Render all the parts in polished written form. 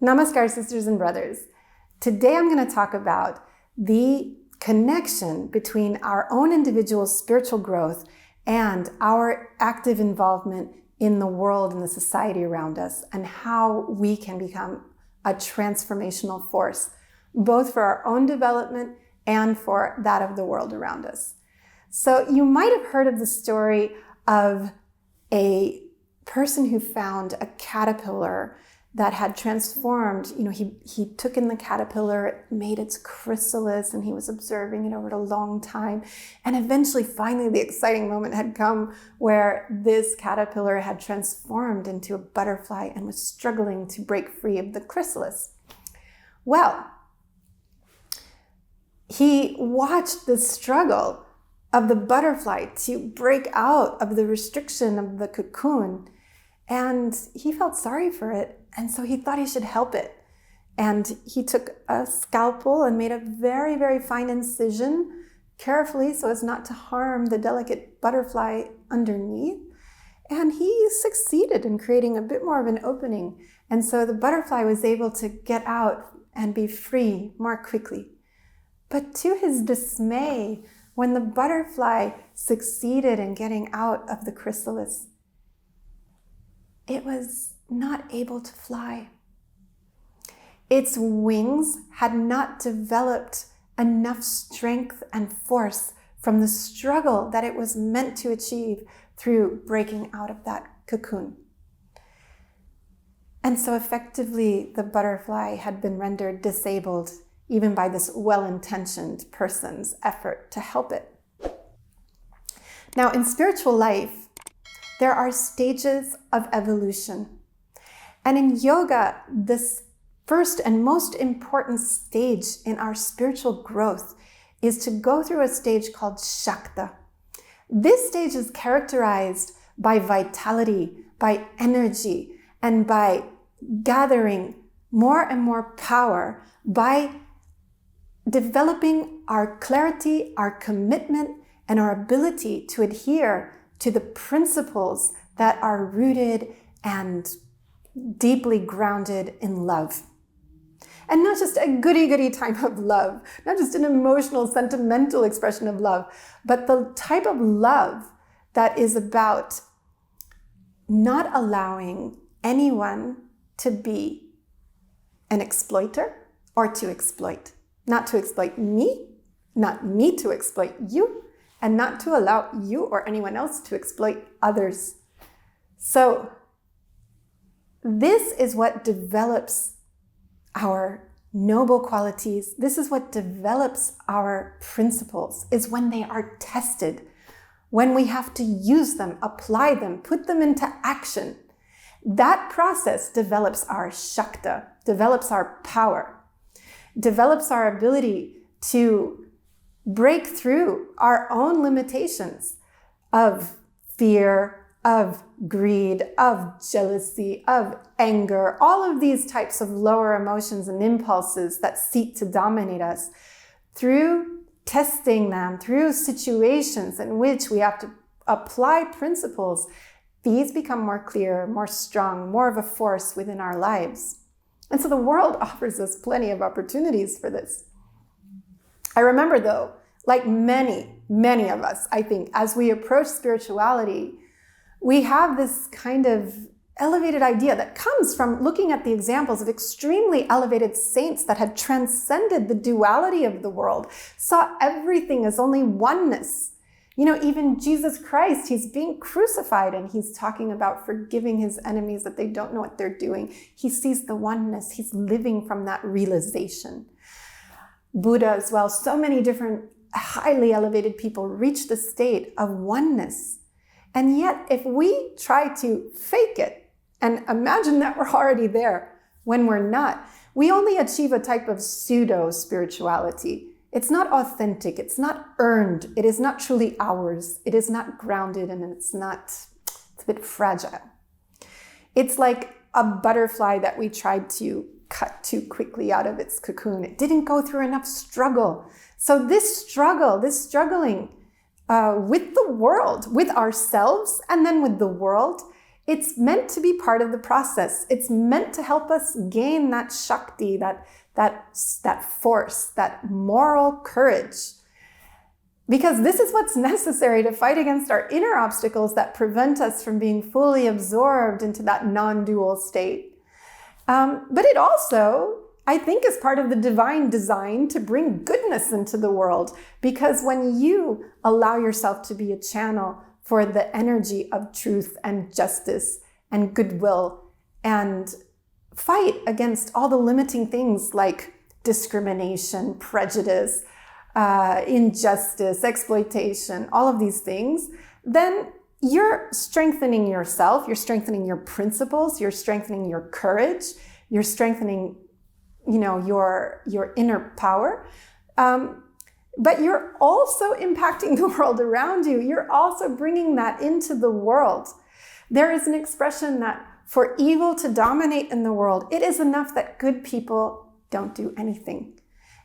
Namaskar, sisters and brothers. Today I'm going to talk about the connection between our own individual spiritual growth and our active involvement in the world and the society around us, and how we can become a transformational force, both for our own development and for that of the world around us. So you might have heard of the story of a person who found a caterpillar that had transformed. He took in the caterpillar, it made its chrysalis, and he was observing it over a long time. And eventually, finally, the exciting moment had come where this caterpillar had transformed into a butterfly and was struggling to break free of the chrysalis. Well, he watched the struggle of the butterfly to break out of the restriction of the cocoon, and he felt sorry for it. And so he thought he should help it. And he took a scalpel and made a very, very fine incision carefully so as not to harm the delicate butterfly underneath. And he succeeded in creating a bit more of an opening. And so the butterfly was able to get out and be free more quickly. But to his dismay, when the butterfly succeeded in getting out of the chrysalis, it was not able to fly. Its wings had not developed enough strength and force from the struggle that it was meant to achieve through breaking out of that cocoon. And so effectively, the butterfly had been rendered disabled even by this well-intentioned person's effort to help it. Now, in spiritual life, there are stages of evolution. And in yoga, this first and most important stage in our spiritual growth is to go through a stage called Shakta. This stage is characterized by vitality, by energy, and by gathering more and more power, by developing our clarity, our commitment, and our ability to adhere to the principles that are rooted and deeply grounded in love. And not just a goody-goody type of love, not just an emotional, sentimental expression of love, but the type of love that is about not allowing anyone to be an exploiter or to exploit. Not to exploit me, not me to exploit you, and not to allow you or anyone else to exploit others. So this is what develops our noble qualities. This is what develops our principles, is when they are tested, when we have to use them, apply them, put them into action. That process develops our Shakta, develops our power, develops our ability to break through our own limitations of fear, of greed, of jealousy, of anger, all of these types of lower emotions and impulses that seek to dominate us. Through testing them, through situations in which we have to apply principles, these become more clear, more strong, more of a force within our lives. And so the world offers us plenty of opportunities for this. I remember though, like many of us, I think, as we approach spirituality, we have this kind of elevated idea that comes from looking at the examples of extremely elevated saints that had transcended the duality of the world, saw everything as only oneness. Even Jesus Christ, he's being crucified and he's talking about forgiving his enemies that they don't know what they're doing. He sees the oneness. He's living from that realization. Buddha as well, so many different highly elevated people reach the state of oneness. And yet, if we try to fake it and imagine that we're already there when we're not, we only achieve a type of pseudo-spirituality. It's not authentic, it's not earned, it is not truly ours, it is not grounded, and it's a bit fragile. It's like a butterfly that we tried to cut too quickly out of its cocoon. It didn't go through enough struggle. So this struggling with the world, with ourselves, and then with the world, It's meant to be part of the process. It's meant to help us gain that Shakti, that force, that moral courage. Because this is what's necessary to fight against our inner obstacles that prevent us from being fully absorbed into that non-dual state. But it also, I think, is part of the divine design to bring goodness into the world. Because when you allow yourself to be a channel for the energy of truth and justice and goodwill and fight against all the limiting things like discrimination, prejudice, injustice, exploitation, all of these things, then you're strengthening yourself, you're strengthening your principles, you're strengthening your courage, you're strengthening, your inner power. But you're also impacting the world around you. You're also bringing that into the world. There is an expression that for evil to dominate in the world, it is enough that good people don't do anything.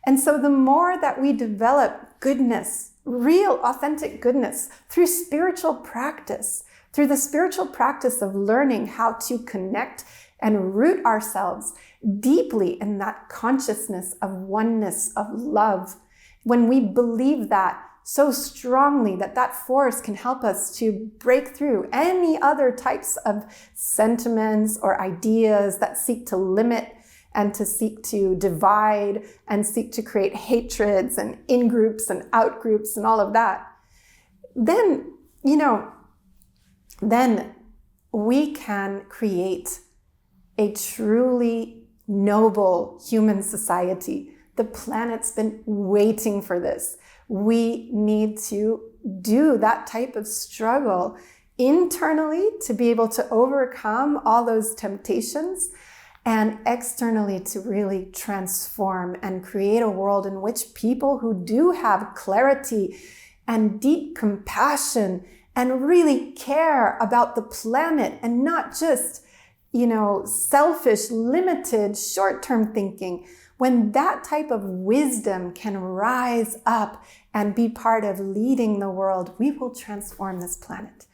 And so the more that we develop goodness, real, authentic goodness through spiritual practice, through the spiritual practice of learning how to connect and root ourselves deeply in that consciousness of oneness, of love, when we believe that so strongly that force can help us to break through any other types of sentiments or ideas that seek to limit and to seek to divide and seek to create hatreds and in-groups and out-groups and all of that, then we can create a truly noble human society. The planet's been waiting for this. We need to do that type of struggle internally to be able to overcome all those temptations, and externally to really transform and create a world in which people who do have clarity and deep compassion and really care about the planet and not just, selfish, limited, short-term thinking, when that type of wisdom can rise up and be part of leading the world, we will transform this planet.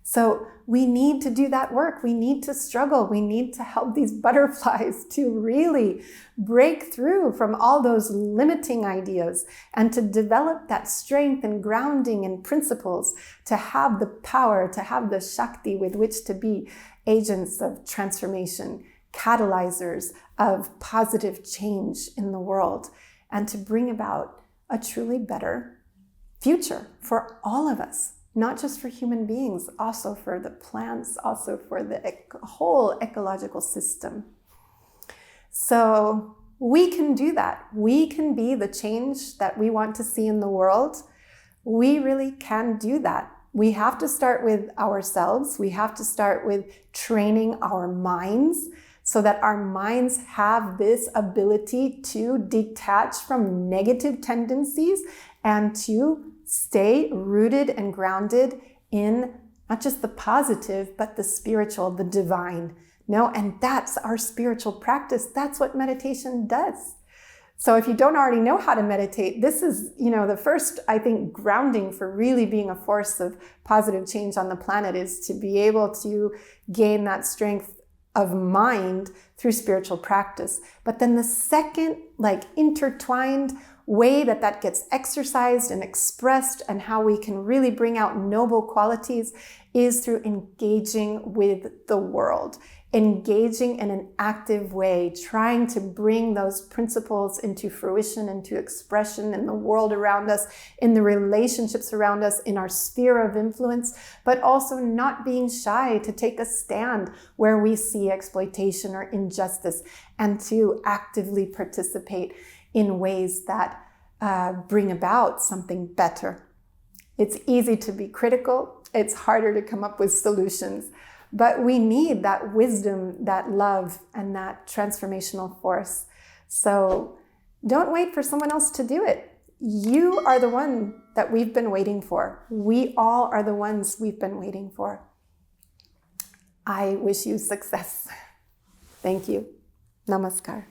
So we need to do that work. We need to struggle. We need to help these butterflies to really break through from all those limiting ideas and to develop that strength and grounding and principles, to have the power, to have the Shakti with which to be agents of transformation, catalyzers of positive change in the world, and to bring about a truly better future for all of us. Not just for human beings, also for the plants, also for the whole ecological system. So we can do that. We can be the change that we want to see in the world. We really can do that. We have to start with ourselves. We have to start with training our minds so that our minds have this ability to detach from negative tendencies and to stay rooted and grounded in not just the positive, but the spiritual, the divine. And that's our spiritual practice. That's what meditation does. So if you don't already know how to meditate, this is, the first, I think, grounding for really being a force of positive change on the planet is to be able to gain that strength of mind through spiritual practice. But then the second, intertwined way that gets exercised and expressed and how we can really bring out noble qualities is through engaging with the world, engaging in an active way, trying to bring those principles into fruition, into expression in the world around us, in the relationships around us, in our sphere of influence, but also not being shy to take a stand where we see exploitation or injustice and to actively participate in ways that bring about something better. It's easy to be critical. It's harder to come up with solutions. But we need that wisdom, that love, and that transformational force. So don't wait for someone else to do it. You are the one that we've been waiting for. We all are the ones we've been waiting for. I wish you success. Thank you. Namaskar.